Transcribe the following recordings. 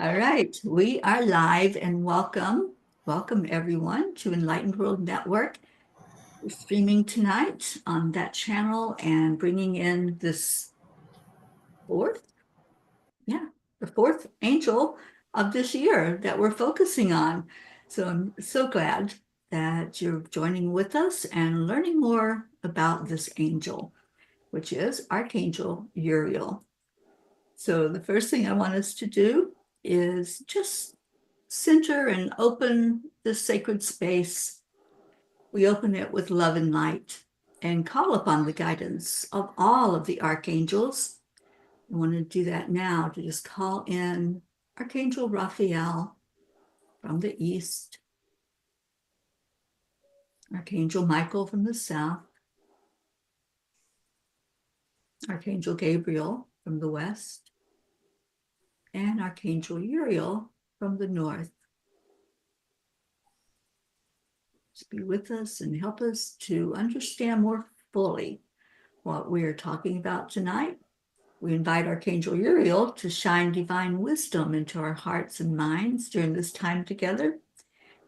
All right, we are live and welcome everyone to Enlightened World Network. We're streaming tonight on that channel and bringing in this fourth, yeah, the fourth angel of this year that we're focusing on. So I'm so glad that you're joining with us and learning more about this angel, which is Archangel Uriel. So the first thing I want us to do is just center and open this sacred space. We open it with love and light and call upon the guidance of all of the archangels. I want to do that now to just call in Archangel Raphael from the east, Archangel Michael from the south, Archangel Gabriel from the west, and Archangel Uriel from the north. To be with us and help us to understand more fully what we are talking about tonight. We invite Archangel Uriel to shine divine wisdom into our hearts and minds during this time together.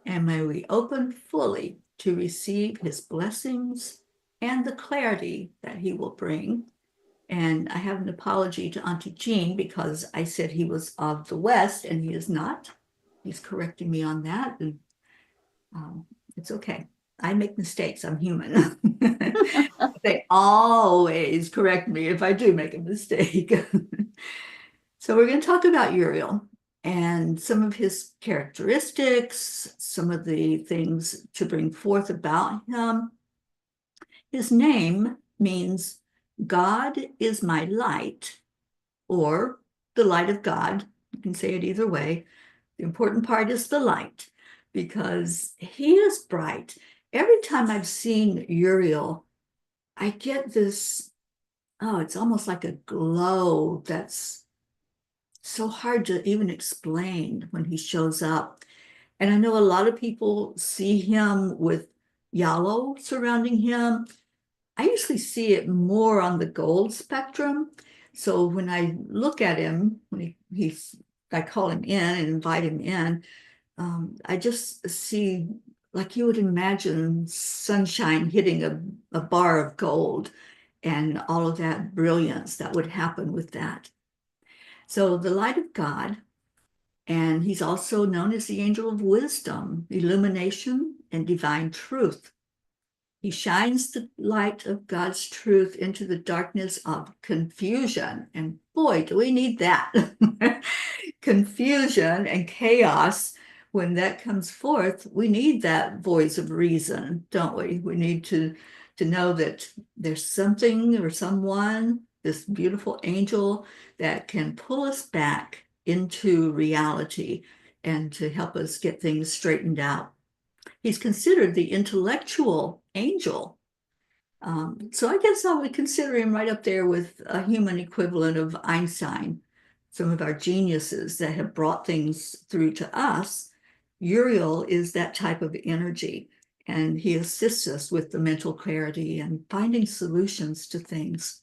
And may we open fully to receive his blessings and the clarity that he will bring. And I have an apology to Auntie Jean because I said he was of the West and he is not. He's correcting me on that. And it's okay. I make mistakes. I'm human. They always correct me if I do make a mistake. So we're going to talk about Uriel and some of his characteristics, some of the things to bring forth about him. His name means God is my light, or the light of God. You can say it either way. The important part is the light, because he is bright. Every time I've seen Uriel, I get this, oh, it's almost like a glow that's so hard to even explain when he shows up. And I know a lot of people see him with yellow surrounding him. I usually see it more on the gold spectrum. So when I look at him, when I call him in and invite him in, I just see, like you would imagine, sunshine hitting a bar of gold and all of that brilliance that would happen with that. So the light of God, and he's also known as the angel of wisdom, illumination, and divine truth. He shines the light of God's truth into the darkness of confusion. And boy, do we need that. Confusion and chaos. When that comes forth, we need that voice of reason, don't we? We need to know that there's something or someone, this beautiful angel, that can pull us back into reality and to help us get things straightened out. He's considered the intellectual angel. So I guess I would consider him right up there with a human equivalent of Einstein, some of our geniuses that have brought things through to us. Uriel is that type of energy, and he assists us with the mental clarity and finding solutions to things.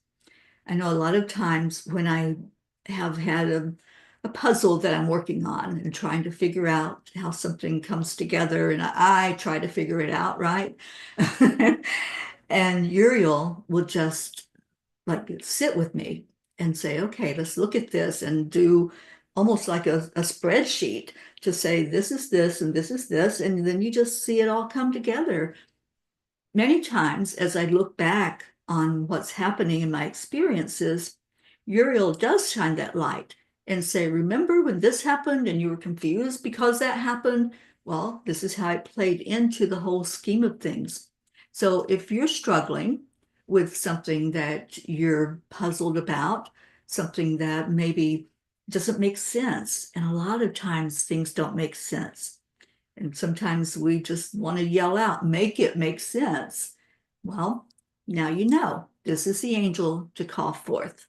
I know a lot of times when I have had a puzzle that I'm working on and trying to figure out how something comes together, and I try to figure it out, right? And Uriel will just like sit with me and say, okay, let's look at this and do almost like a spreadsheet to say, this is this and this is this. And then you just see it all come together. Many times, as I look back on what's happening in my experiences, Uriel does shine that light and say, remember when this happened and you were confused because that happened? Well, this is how it played into the whole scheme of things. So if you're struggling with something that you're puzzled about, something that maybe doesn't make sense, and a lot of times things don't make sense. And sometimes we just want to yell out, make it make sense. Well, now you know this is the angel to call forth.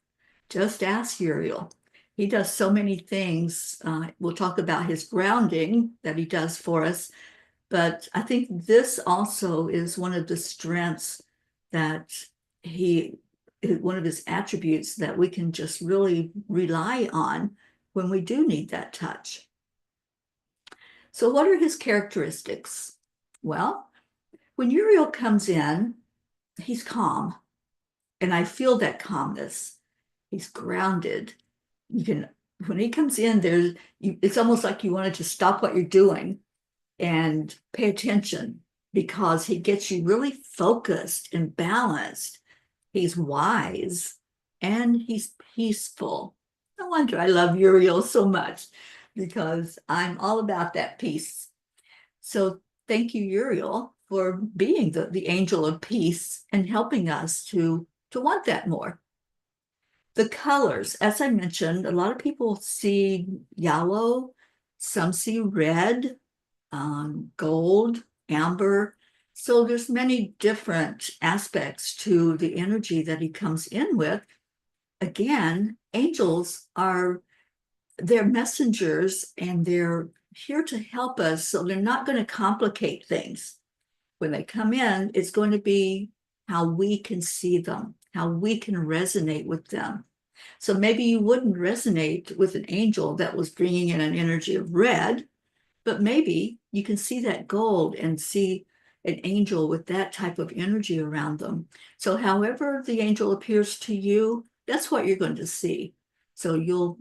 Just ask Uriel. He does so many things. We'll talk about his grounding that he does for us. But I think this also is one of the strengths that one of his attributes that we can just really rely on when we do need that touch. So what are his characteristics? Well, when Uriel comes in, he's calm, and I feel that calmness. He's grounded. You can, when he comes in, it's almost like you wanted to stop what you're doing and pay attention, because he gets you really focused and balanced. He's wise and he's peaceful. No wonder I love Uriel so much, because I'm all about that peace. So thank you, Uriel, for being the angel of peace and helping us to want that more. The colors, as I mentioned, a lot of people see yellow, some see red, gold, amber. So there's many different aspects to the energy that he comes in with. Again, angels they're messengers, and they're here to help us. So they're not going to complicate things. When they come in, it's going to be how we can see them, how we can resonate with them. So maybe you wouldn't resonate with an angel that was bringing in an energy of red, but maybe you can see that gold and see an angel with that type of energy around them. So however the angel appears to you, that's what you're going to see. So you'll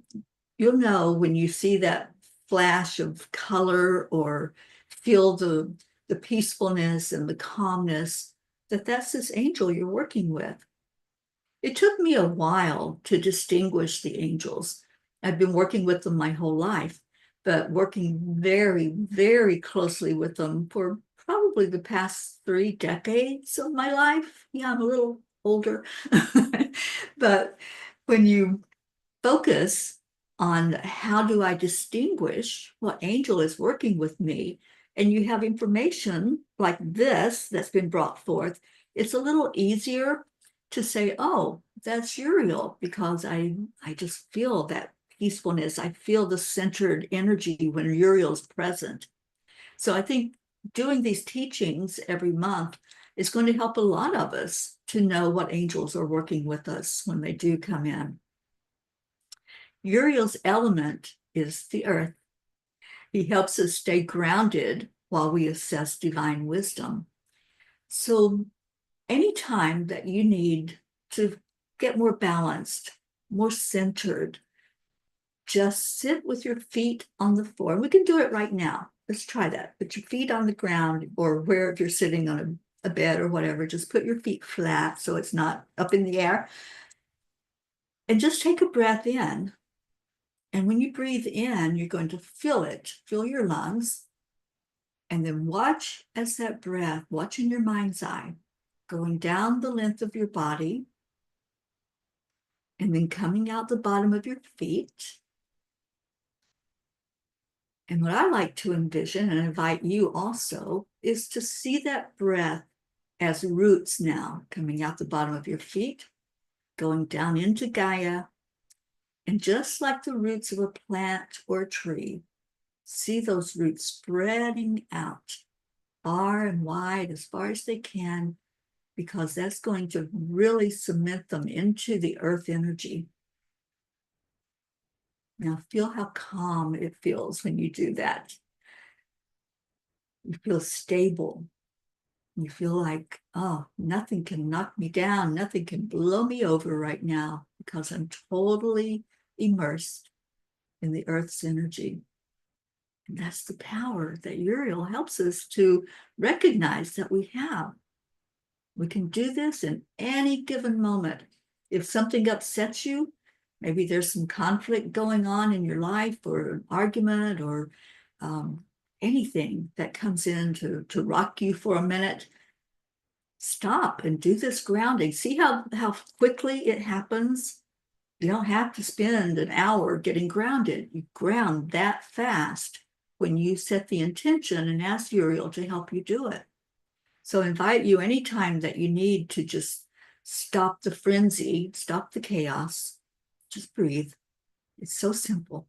know when you see that flash of color, or feel the peacefulness and the calmness, that's this angel you're working with. It took me a while to distinguish the angels. I've been working with them my whole life, but working very, very closely with them for probably the past 3 decades of my life. Yeah, I'm a little older. But when you focus on how do I distinguish what angel is working with me, and you have information like this that's been brought forth, it's a little easier to say, oh, that's Uriel, because I just feel that peacefulness. I feel the centered energy when Uriel's present. So I think doing these teachings every month is going to help a lot of us to know what angels are working with us when they do come in. Uriel's element is the earth. He helps us stay grounded while we assess divine wisdom. So anytime that you need to get more balanced, more centered, just sit with your feet on the floor. We can do it right now. Let's try that. Put your feet on the ground, or where, if you're sitting on a bed or whatever, just put your feet flat so it's not up in the air. And just take a breath in. And when you breathe in, you're going to feel it, fill your lungs, and then watch as that breath, watch in your mind's eye, going down the length of your body, and then coming out the bottom of your feet. And what I like to envision, and invite you also, is to see that breath as roots now coming out the bottom of your feet, going down into Gaia. And just like the roots of a plant or a tree, see those roots spreading out far and wide, as far as they can, because that's going to really cement them into the earth energy. Now feel how calm it feels when you do that. You feel stable. You feel like, oh, nothing can knock me down. Nothing can blow me over right now, because I'm totally immersed in the earth's energy. And that's the power that Uriel helps us to recognize that we have. We can do this in any given moment. If something upsets you, maybe there's some conflict going on in your life, or an argument, or anything that comes in to rock you for a minute, stop and do this grounding. See how quickly it happens? You don't have to spend an hour getting grounded. You ground that fast when you set the intention and ask Uriel to help you do it. So I invite you, anytime that you need to just stop the frenzy, stop the chaos, just breathe. It's so simple.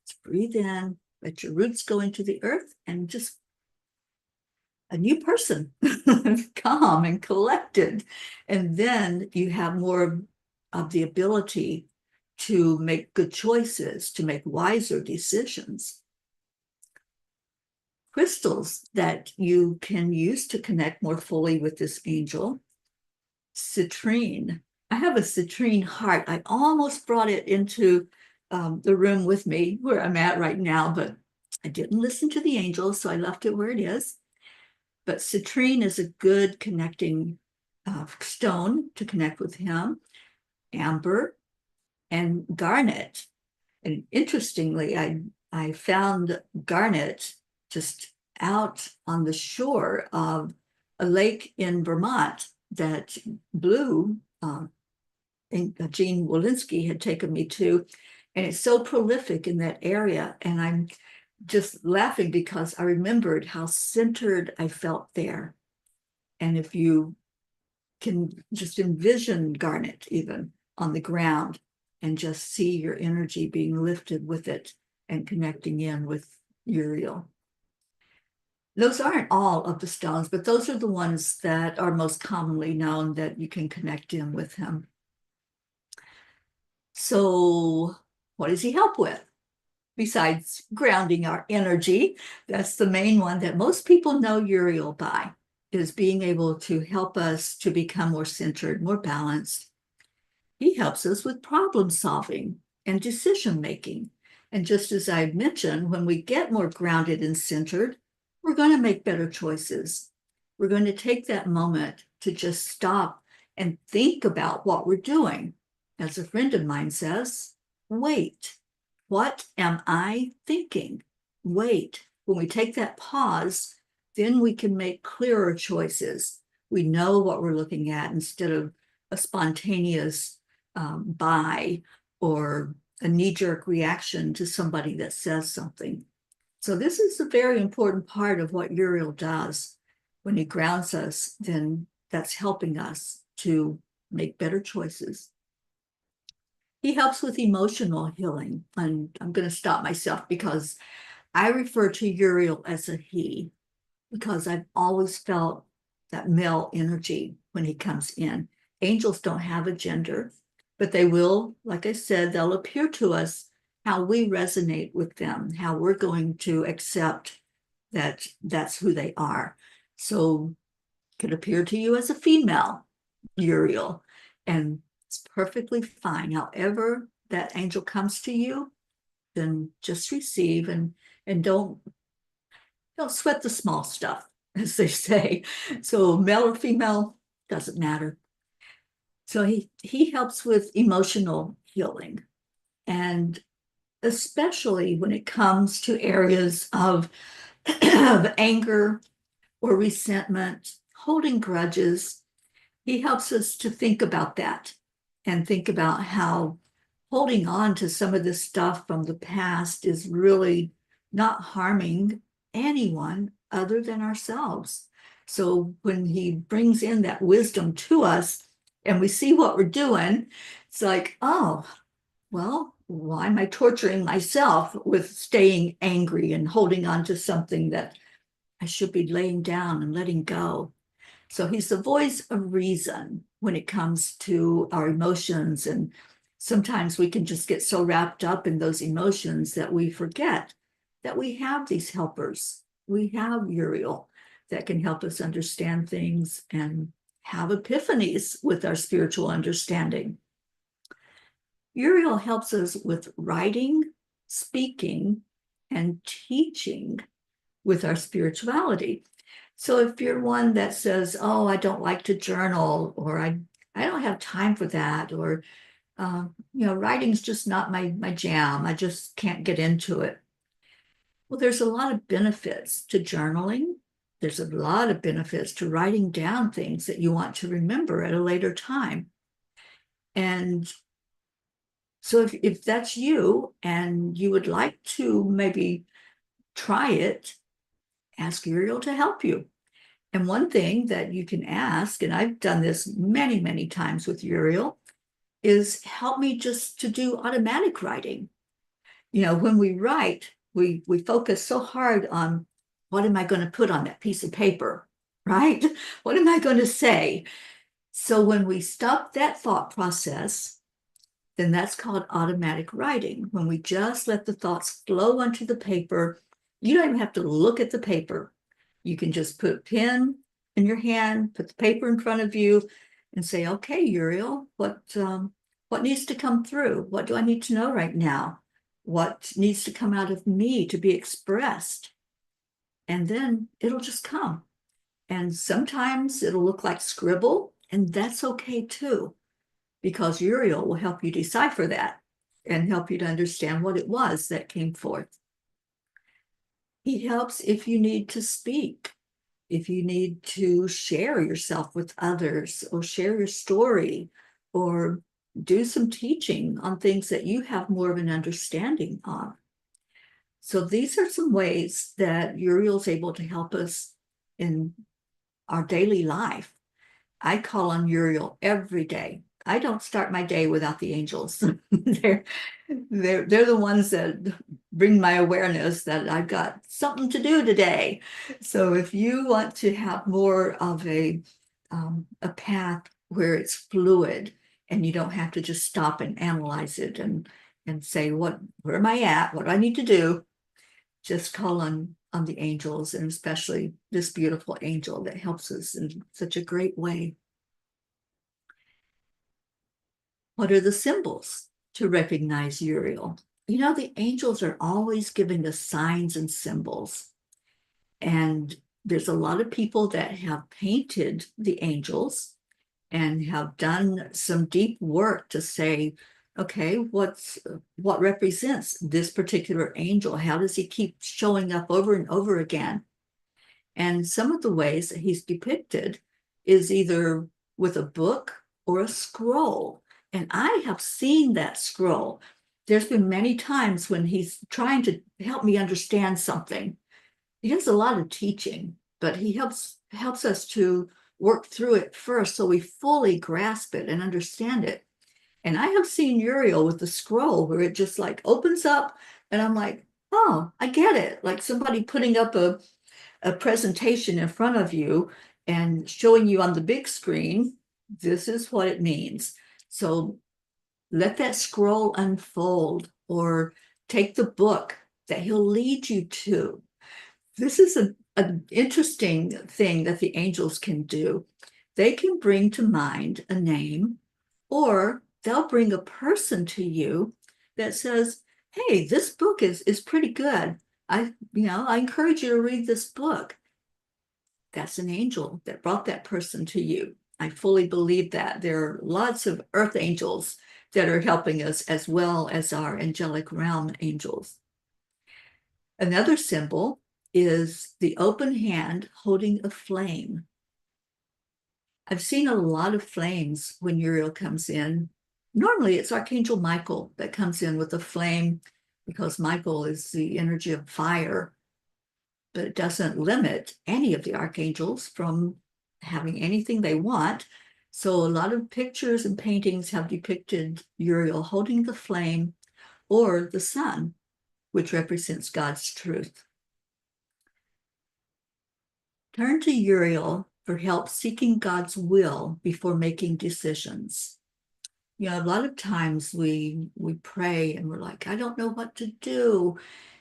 Just breathe in, let your roots go into the earth, and just a new person, calm and collected. And then you have more of the ability to make good choices, to make wiser decisions. Crystals that you can use to connect more fully with this angel: citrine. I have a citrine heart. I almost brought it into the room with me where I'm at right now, but I didn't listen to the angels, so I left it where it is. But citrine is a good connecting stone to connect with him. Amber and garnet. And interestingly, I found garnet just out on the shore of a lake in Vermont that Blue, Gene Walensky, had taken me to. And it's so prolific in that area. And I'm just laughing because I remembered how centered I felt there. And if you can just envision garnet even on the ground and just see your energy being lifted with it and connecting in with Uriel. Those aren't all of the stones, but those are the ones that are most commonly known that you can connect in with him. So what does he help with? Besides grounding our energy, that's the main one that most people know Uriel by, is being able to help us to become more centered, more balanced. He helps us with problem solving and decision making. And just as I mentioned, when we get more grounded and centered, we're going to make better choices. We're going to take that moment to just stop and think about what we're doing. As a friend of mine says, wait. What am I thinking? Wait. When we take that pause, then we can make clearer choices. We know what we're looking at instead of a spontaneous buy or a knee-jerk reaction to somebody that says something. So this is a very important part of what Uriel does. When he grounds us, then that's helping us to make better choices. He helps with emotional healing. And I'm going to stop myself because I refer to Uriel as a he, because I've always felt that male energy when he comes in. Angels don't have a gender, but they will, like I said, they'll appear to us how we resonate with them, how we're going to accept that that's who they are. So it could appear to you as a female Uriel, and it's perfectly fine. However that angel comes to you, then just receive and don't sweat the small stuff, as they say. So male or female, doesn't matter. So he helps with emotional healing, and especially when it comes to areas of anger or resentment, holding grudges. He helps us to think about that and think about how holding on to some of this stuff from the past is really not harming anyone other than ourselves. So when he brings in that wisdom to us and we see what we're doing, it's like, oh, well, why am I torturing myself with staying angry and holding on to something that I should be laying down and letting go? So he's the voice of reason when it comes to our emotions. And sometimes we can just get so wrapped up in those emotions that we forget that we have these helpers. We have Uriel that can help us understand things and have epiphanies with our spiritual understanding. Uriel helps us with writing, speaking, and teaching with our spirituality. So if you're one that says, oh, I don't like to journal, or I don't have time for that, or writing's just not my jam, I just can't get into it. Well, there's a lot of benefits to journaling. There's a lot of benefits to writing down things that you want to remember at a later time. And so if that's you and you would like to maybe try it, ask Uriel to help you. And one thing that you can ask, and I've done this many, many times with Uriel, is help me just to do automatic writing. When we write, we focus so hard on what am I going to put on that piece of paper, right? What am I going to say? So when we stop that thought process then that's called automatic writing. When we just let the thoughts flow onto the paper, you don't even have to look at the paper. You can just put a pen in your hand, put the paper in front of you, and say, okay, Uriel, what needs to come through? What do I need to know right now? What needs to come out of me to be expressed? And then it'll just come. And sometimes it'll look like scribble, and that's okay too, because Uriel will help you decipher that and help you to understand what it was that came forth. He helps if you need to speak, if you need to share yourself with others or share your story or do some teaching on things that you have more of an understanding of. So these are some ways that Uriel's able to help us in our daily life. I call on Uriel every day. I don't start my day without the angels. they're the ones that bring my awareness that I've got something to do today. So if you want to have more of a path where it's fluid and you don't have to just stop and analyze it and say, where am I at? What do I need to do? Just call on the angels, and especially this beautiful angel that helps us in such a great way. What are the symbols to recognize Uriel? You know, the angels are always giving us signs and symbols. And there's a lot of people that have painted the angels and have done some deep work to say, okay, what represents this particular angel? How does he keep showing up over and over again? And some of the ways that he's depicted is either with a book or a scroll. And I have seen that scroll. There's been many times when he's trying to help me understand something. He has a lot of teaching, but he helps us to work through it first so we fully grasp it and understand it. And I have seen Uriel with the scroll where it just like opens up and I'm like, oh, I get it. Like somebody putting up a presentation in front of you and showing you on the big screen, this is what it means. So let that scroll unfold, or take the book that he'll lead you to. This is an interesting thing that the angels can do. They can bring to mind a name, or they'll bring a person to you that says, hey, this book is pretty good. I encourage you to read this book. That's an angel that brought that person to you. I fully believe that. There are lots of earth angels that are helping us, as well as our angelic realm angels. Another symbol is the open hand holding a flame. I've seen a lot of flames when Uriel comes in. Normally, it's Archangel Michael that comes in with a flame, because Michael is the energy of fire, but it doesn't limit any of the archangels from having anything they want. So a lot of pictures and paintings have depicted Uriel holding the flame or the sun, which represents God's truth. Turn to Uriel for help seeking God's will before making decisions. You know, a lot of times we pray and we're like, I don't know what to do.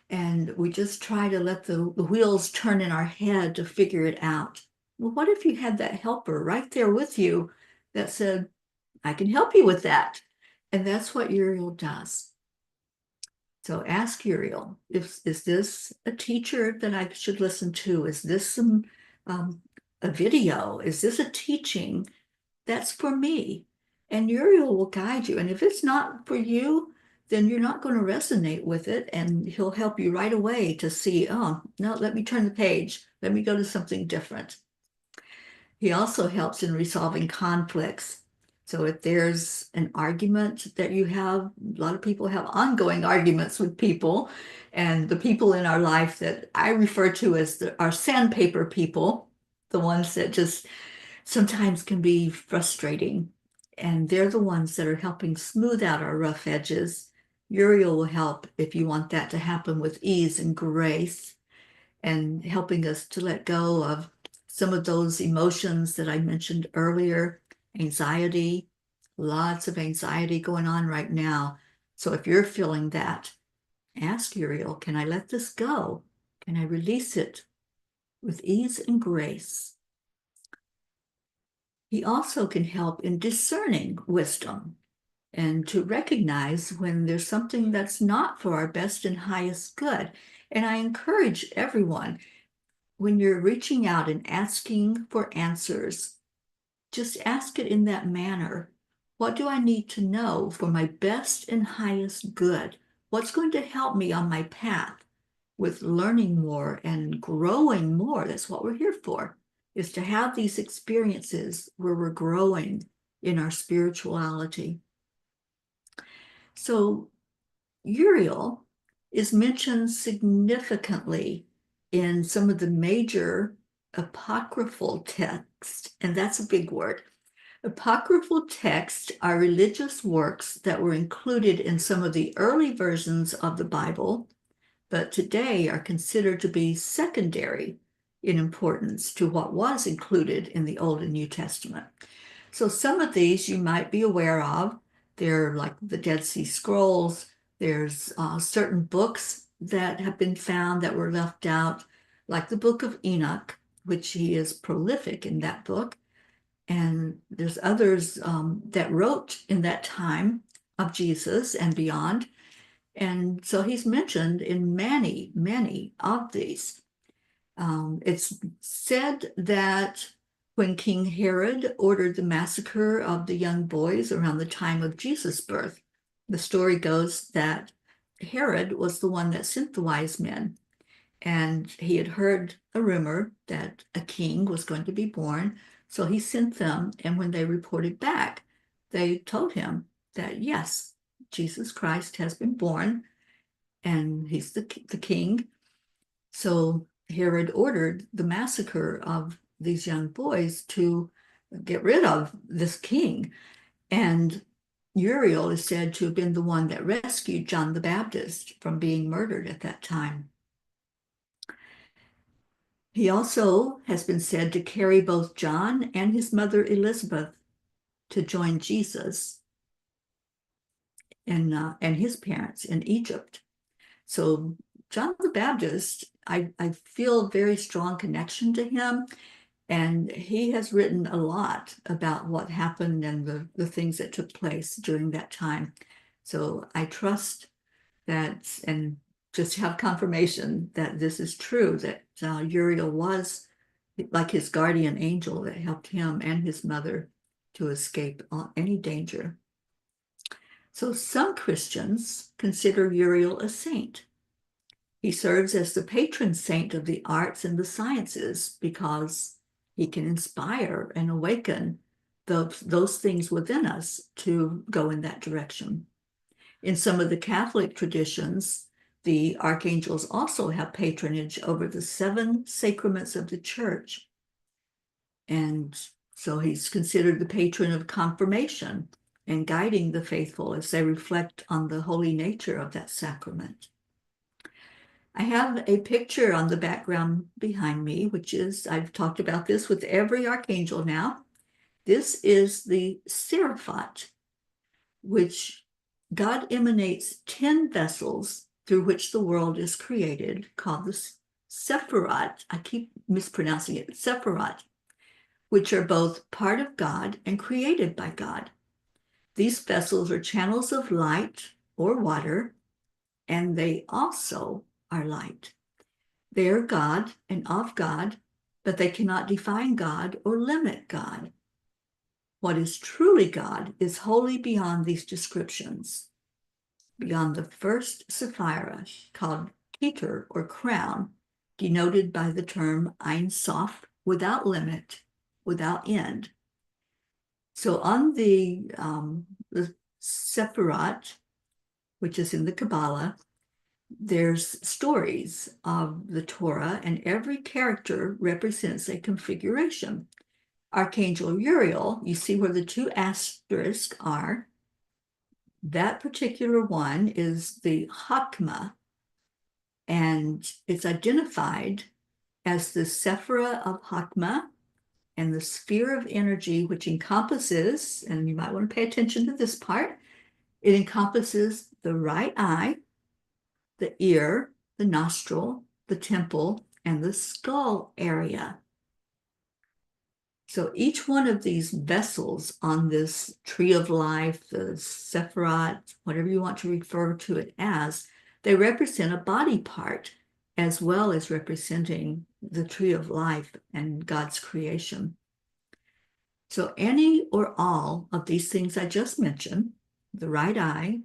And we just try to let the wheels turn in our head to figure it out. Well, what if you had that helper right there with you that said, I can help you with that? And that's what Uriel does. So ask Uriel, is this a teacher that I should listen to? Is this a video? Is this a teaching that's for me? And Uriel will guide you. And if it's not for you, then you're not going to resonate with it. And he'll help you right away to see, oh, no, let me turn the page. Let me go to something different. He also helps in resolving conflicts. So if there's an argument that you have, a lot of people have ongoing arguments with people, and the people in our life that I refer to as our sandpaper people, the ones that just sometimes can be frustrating. And they're the ones that are helping smooth out our rough edges. Uriel will help if you want that to happen with ease and grace, and helping us to let go of some of those emotions that I mentioned earlier, anxiety, lots of anxiety going on right now. So if you're feeling that, ask Uriel, can I let this go? Can I release it with ease and grace? He also can help in discerning wisdom and to recognize when there's something that's not for our best and highest good. And I encourage everyone, when you're reaching out and asking for answers, just ask it in that manner. What do I need to know for my best and highest good? What's going to help me on my path with learning more and growing more? That's what we're here for, is to have these experiences where we're growing in our spirituality. So Uriel is mentioned significantly in some of the major apocryphal texts, and that's a big word. Apocryphal texts are religious works that were included in some of the early versions of the Bible, but today are considered to be secondary in importance to what was included in the Old and New Testament. So some of these you might be aware of. They're like the Dead Sea Scrolls. There's certain books that have been found that were left out, like the Book of Enoch, which he is prolific in that book. And there's others that wrote in that time of Jesus and beyond. And so he's mentioned in many, many of these. It's said that when King Herod ordered the massacre of the young boys around the time of Jesus' birth, the story goes that Herod was the one that sent the wise men, and he had heard a rumor that a king was going to be born. So he sent them, and when they reported back, they told him that yes, Jesus Christ has been born, and he's the king. So Herod ordered the massacre of these young boys to get rid of this king. And Uriel is said to have been the one that rescued John the Baptist from being murdered at that time. He also has been said to carry both John and his mother Elizabeth to join Jesus and his parents in Egypt. So John the Baptist, I feel a very strong connection to him. And he has written a lot about what happened and the things that took place during that time. So I trust that and just have confirmation that this is true, that Uriel was like his guardian angel that helped him and his mother to escape any danger. So some Christians consider Uriel a saint. He serves as the patron saint of the arts and the sciences because he can inspire and awaken those things within us to go in that direction. In some of the Catholic traditions, the archangels also have patronage over the 7 sacraments of the church. And so he's considered the patron of confirmation and guiding the faithful as they reflect on the holy nature of that sacrament. I have a picture on the background behind me, which is, I've talked about this with every archangel now. This is the Seraphat, which God emanates 10 vessels through which the world is created, called the Sephirat. I keep mispronouncing it, Sephirat, which are both part of God and created by God. These vessels are channels of light or water, and they also are light. They are God and of God, but they cannot define God or limit God. What is truly God is wholly beyond these descriptions, beyond the first Sephira, called Keter or crown, denoted by the term Ein Sof, without limit, without end. So on the Sephirat, which is in the Kabbalah, there's stories of the Torah, and every character represents a configuration. Archangel Uriel, you see where the 2 asterisks are. That particular one is the Hakma, and it's identified as the Sephira of Hakma, and the sphere of energy, which encompasses, and you might want to pay attention to this part, it encompasses the right eye, the ear, the nostril, the temple, and the skull area. So each one of these vessels on this tree of life, the Sephiroth, whatever you want to refer to it as, they represent a body part as well as representing the tree of life and God's creation. So any or all of these things I just mentioned, the right eye,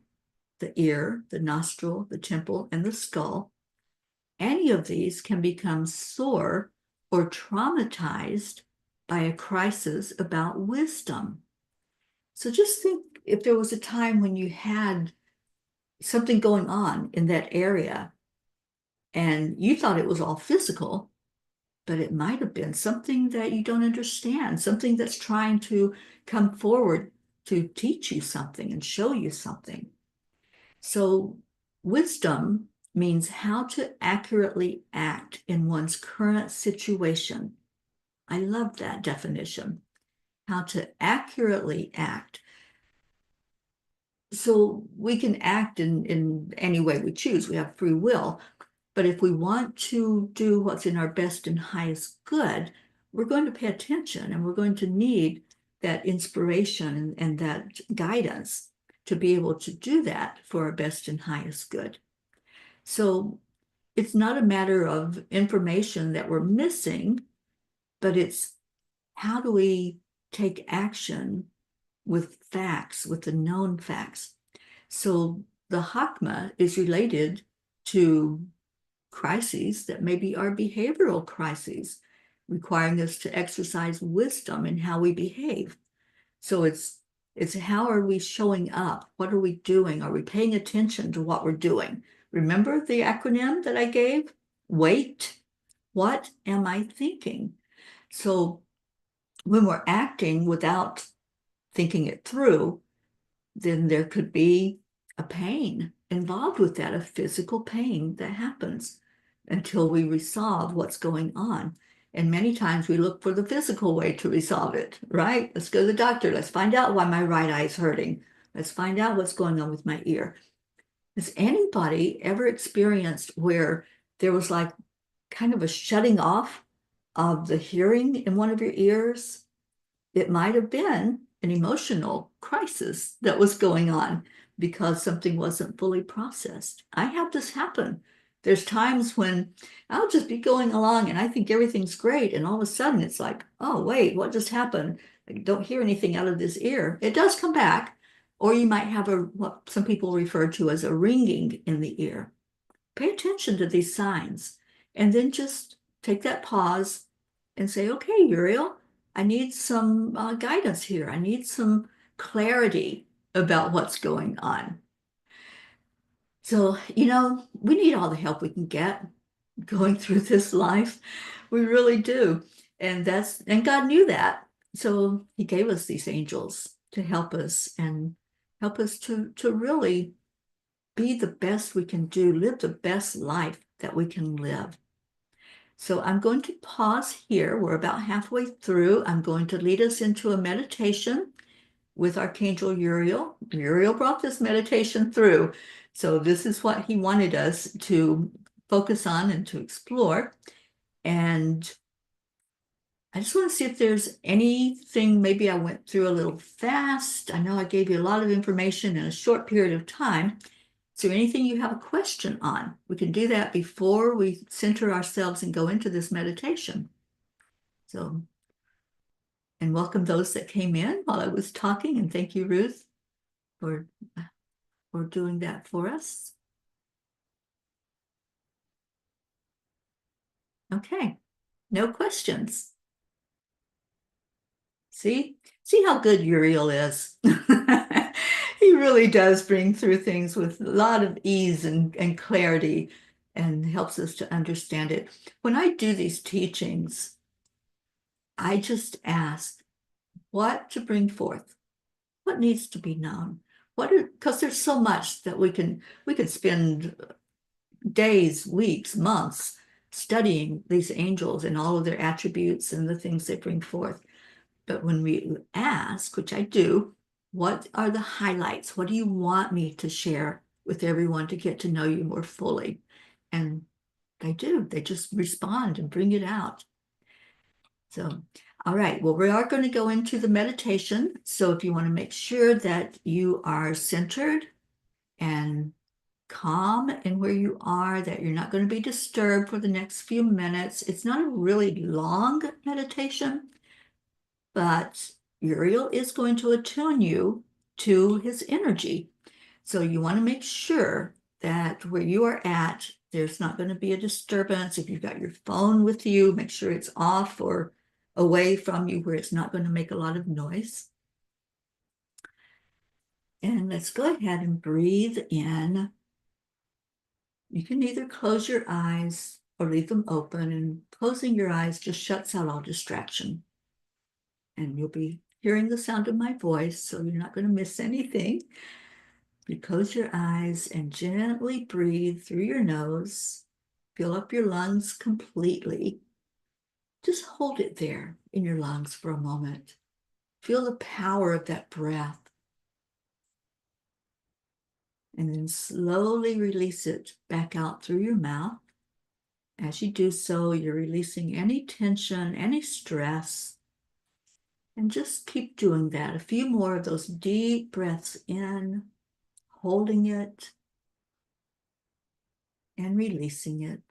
the ear, the nostril, the temple, and the skull, any of these can become sore or traumatized by a crisis about wisdom. So just think if there was a time when you had something going on in that area and you thought it was all physical, but it might have been something that you don't understand, something that's trying to come forward to teach you something and show you something. So wisdom means how to accurately act in one's current situation. I love that definition, how to accurately act. So we can act in any way we choose. We have free will. But if we want to do what's in our best and highest good, we're going to pay attention and we're going to need that inspiration and that guidance to be able to do that for our best and highest good. So it's not a matter of information that we're missing, but it's how do we take action with facts, with the known facts. So the Hakma is related to crises that maybe are behavioral crises, requiring us to exercise wisdom in how we behave. So it's how are we showing up? What are we doing? Are we paying attention to what we're doing? Remember the acronym that I gave? WAIT. What am I thinking? So when we're acting without thinking it through, then there could be a pain involved with that, a physical pain that happens until we resolve what's going on. And many times we look for the physical way to resolve it, right? Let's go to the doctor. Let's find out why my right eye is hurting. Let's find out what's going on with my ear. Has anybody ever experienced where there was like kind of a shutting off of the hearing in one of your ears? It might have been an emotional crisis that was going on because something wasn't fully processed. I have this happen. There's times when I'll just be going along and I think everything's great. And all of a sudden it's like, oh, wait, what just happened? I don't hear anything out of this ear. It does come back. Or you might have what some people refer to as a ringing in the ear. Pay attention to these signs and then just take that pause and say, okay, Uriel, I need some guidance here. I need some clarity about what's going on. So, we need all the help we can get going through this life. We really do. And God knew that. So he gave us these angels to help us and help us to really be the best we can do, live the best life that we can live. So I'm going to pause here. We're about halfway through. I'm going to lead us into a meditation with Archangel Uriel. Uriel brought this meditation through. So this is what he wanted us to focus on and to explore. And I just want to see if there's anything maybe I went through a little fast. I know I gave you a lot of information in a short period of time. Is there anything you have a question on? We can do that before we center ourselves and go into this meditation. So, and welcome those that came in while I was talking, and thank you, Ruth, for doing that for us. Okay, no questions. See how good Uriel is. He really does bring through things with a lot of ease and clarity and helps us to understand it. When I do these teachings, I just ask what to bring forth, what needs to be known, because there's so much that we could spend days, weeks, months studying these angels and all of their attributes and the things they bring forth. But when we ask, which I do, what are the highlights? What do you want me to share with everyone to get to know you more fully? And they do. They just respond and bring it out. So, all right. Well, we are going to go into the meditation. So if you want to make sure that you are centered and calm in where you are, that you're not going to be disturbed for the next few minutes. It's not a really long meditation, but Uriel is going to attune you to his energy. So you want to make sure that where you are at, there's not going to be a disturbance. If you've got your phone with you, make sure it's off or away from you where it's not going to make a lot of noise. And let's go ahead and breathe in. You can either close your eyes or leave them open, and closing your eyes just shuts out all distraction. And you'll be hearing the sound of my voice, so you're not going to miss anything. You close your eyes and gently breathe through your nose. Fill up your lungs completely. Just hold it there in your lungs for a moment. Feel the power of that breath. And then slowly release it back out through your mouth. As you do so, you're releasing any tension, any stress. And just keep doing that. A few more of those deep breaths in, holding it, and releasing it.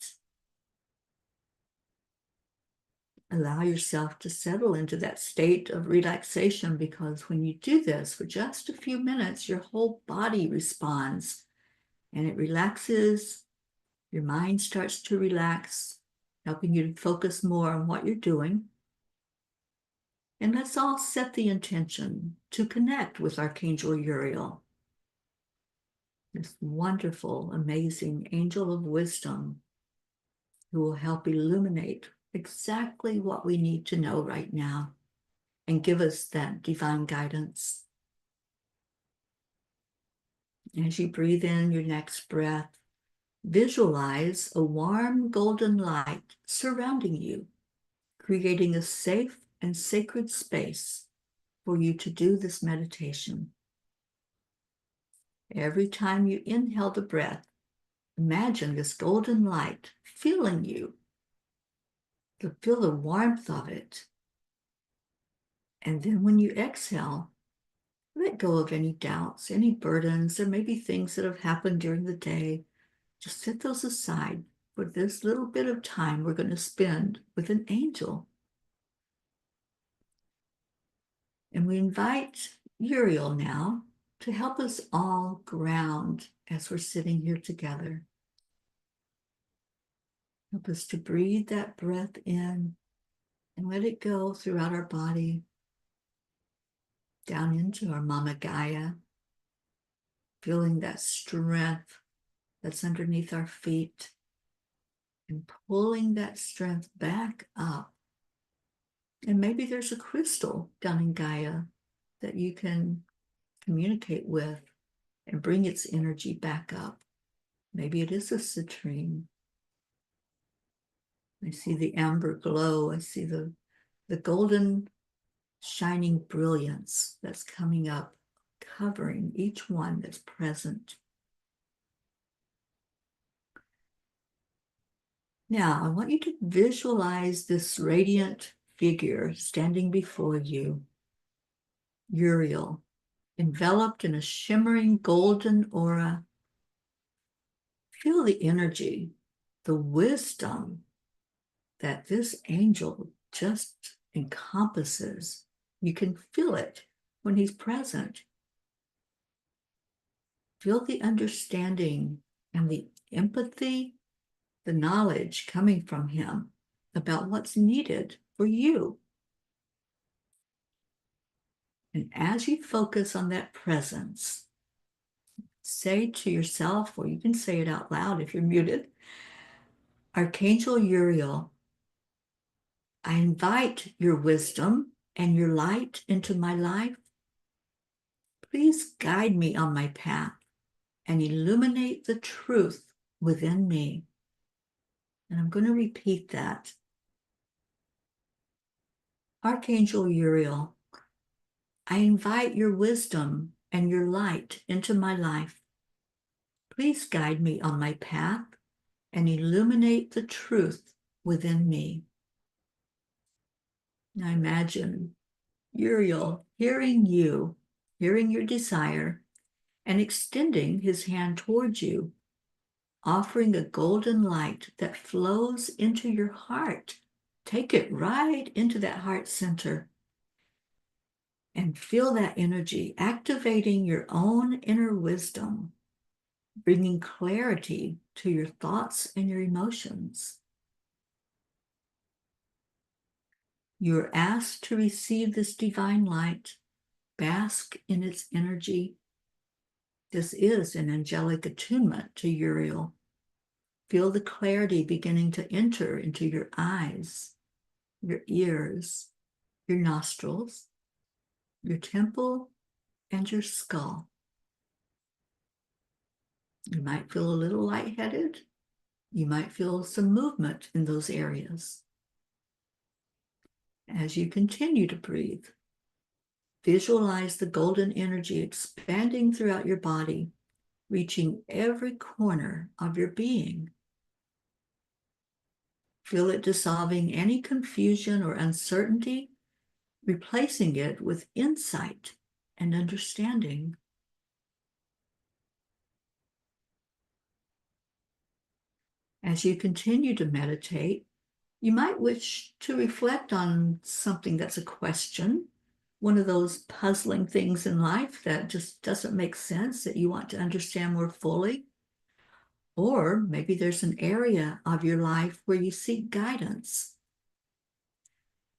Allow yourself to settle into that state of relaxation, because when you do this for just a few minutes, your whole body responds and it relaxes. Your mind starts to relax, helping you to focus more on what you're doing. And let's all set the intention to connect with Archangel Uriel, this wonderful, amazing angel of wisdom who will help illuminate exactly what we need to know right now and give us that divine guidance. As you breathe in your next breath, visualize a warm golden light surrounding you, creating a safe and sacred space for you to do this meditation. Every time you inhale the breath, imagine this golden light filling you. To feel the warmth of it. And then when you exhale, let go of any doubts, any burdens. There may be things that have happened during the day. Just set those aside for this little bit of time we're going to spend with an angel. And we invite Uriel now to help us all ground as we're sitting here together. Help us to breathe that breath in and let it go throughout our body, down into our Mama Gaia, feeling that strength that's underneath our feet and pulling that strength back up. And maybe there's a crystal down in Gaia that you can communicate with and bring its energy back up. Maybe it is a citrine. I see the amber glow. I see the golden shining brilliance that's coming up, covering each one that's present. Now, I want you to visualize this radiant figure standing before you, Uriel, enveloped in a shimmering golden aura. Feel the energy, the wisdom that this angel just encompasses. You can feel it when he's present. Feel the understanding and the empathy, the knowledge coming from him about what's needed for you. And as you focus on that presence, say to yourself, or you can say it out loud if you're muted, Archangel Uriel, I invite your wisdom and your light into my life. Please guide me on my path and illuminate the truth within me. And I'm going to repeat that. Archangel Uriel, I invite your wisdom and your light into my life. Please guide me on my path and illuminate the truth within me. Now imagine Uriel hearing you, hearing your desire, and extending his hand towards you, offering a golden light that flows into your heart. Take it right into that heart center and feel that energy activating your own inner wisdom, bringing clarity to your thoughts and your emotions. You are asked to receive this divine light, bask in its energy. This is an angelic attunement to Uriel. Feel the clarity beginning to enter into your eyes, your ears, your nostrils, your temple, and your skull. You might feel a little lightheaded. You might feel some movement in those areas. As you continue to breathe, visualize the golden energy expanding throughout your body, reaching every corner of your being. Feel it dissolving any confusion or uncertainty, replacing it with insight and understanding. As you continue to meditate, you might wish to reflect on something that's a question, one of those puzzling things in life that just doesn't make sense that you want to understand more fully. Or maybe there's an area of your life where you seek guidance.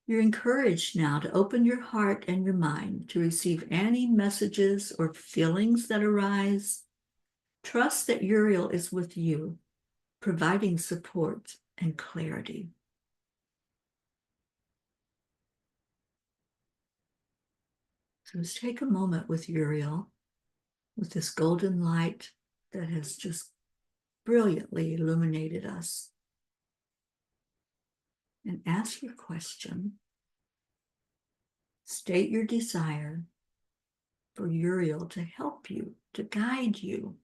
You're encouraged now to open your heart and your mind to receive any messages or feelings that arise. Trust that Uriel is with you, providing support and clarity. So let's take a moment with Uriel, with this golden light that has just brilliantly illuminated us, and ask your question. State your desire for Uriel to help you, to guide you.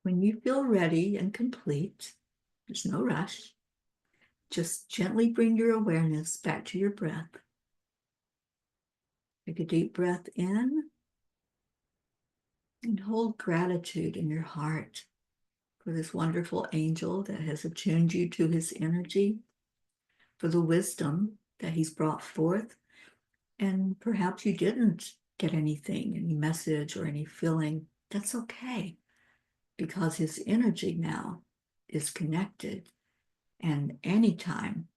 When you feel ready and complete, there's no rush. Just gently bring your awareness back to your breath. Take a deep breath in and hold gratitude in your heart for this wonderful angel that has attuned you to his energy, for the wisdom that he's brought forth. And perhaps you didn't get anything, any message or any feeling. That's okay, because his energy now is connected. And anytime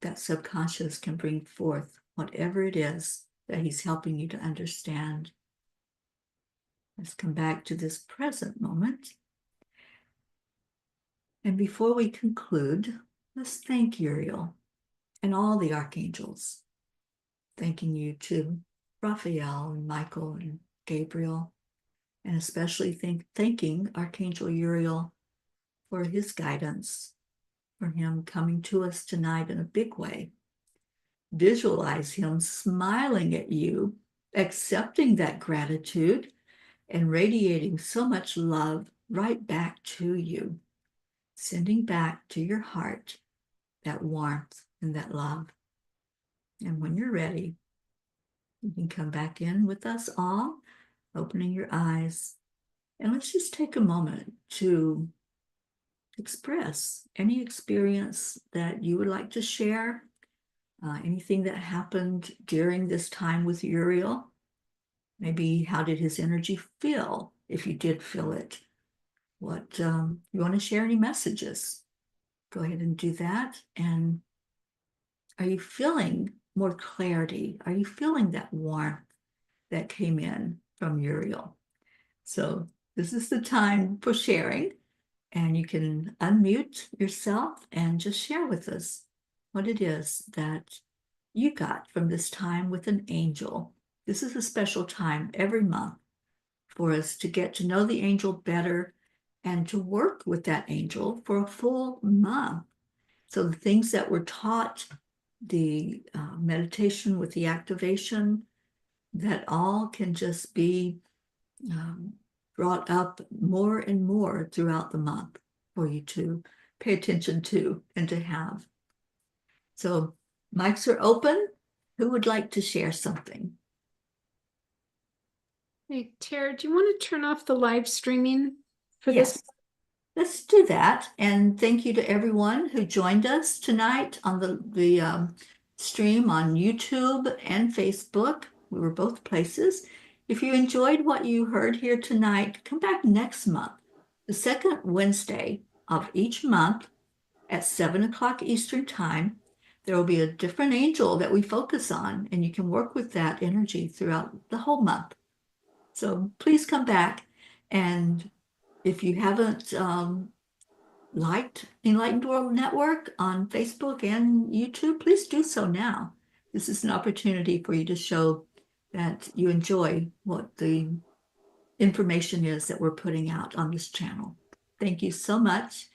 that subconscious can bring forth whatever it is that he's helping you to understand. Let's come back to this present moment. And before we conclude, let's thank Uriel and all the archangels. Thanking you to Raphael and Michael and Gabriel, and especially thanking Archangel Uriel for his guidance, for him coming to us tonight in a big way. Visualize him smiling at you, accepting that gratitude, and radiating so much love right back to you, sending back to your heart that warmth and that love. And when you're ready, you can come back in with us all, opening your eyes. And let's just take a moment to express any experience that you would like to share, anything that happened during this time with Uriel. Maybe how did his energy feel, if you did feel it? What you want to share any messages? Go ahead and do that. And are you feeling more clarity? Are you feeling that warmth that came in from Uriel? So this is the time for sharing, and you can unmute yourself and just share with us what it is that you got from this time with an angel. This is a special time every month for us to get to know the angel better and to work with that angel for a full month. So the things that were taught, the meditation with the activation, that all can just be um, brought up more and more throughout the month for you to pay attention to and to have. So mics are open. Who would like to share something? Hey, Tara, do you want to turn off the live streaming for Yes. this? Let's do that. And thank you to everyone who joined us tonight on the stream on YouTube and Facebook. We were both places. If you enjoyed what you heard here tonight, come back next month, the second Wednesday of each month at 7 o'clock Eastern Time. There will be a different angel that we focus on, and you can work with that energy throughout the whole month. So please come back. And if you haven't liked Enlightened World Network on Facebook and YouTube, please do so now. This is an opportunity for you to show that you enjoy what the information is that we're putting out on this channel. Thank you so much.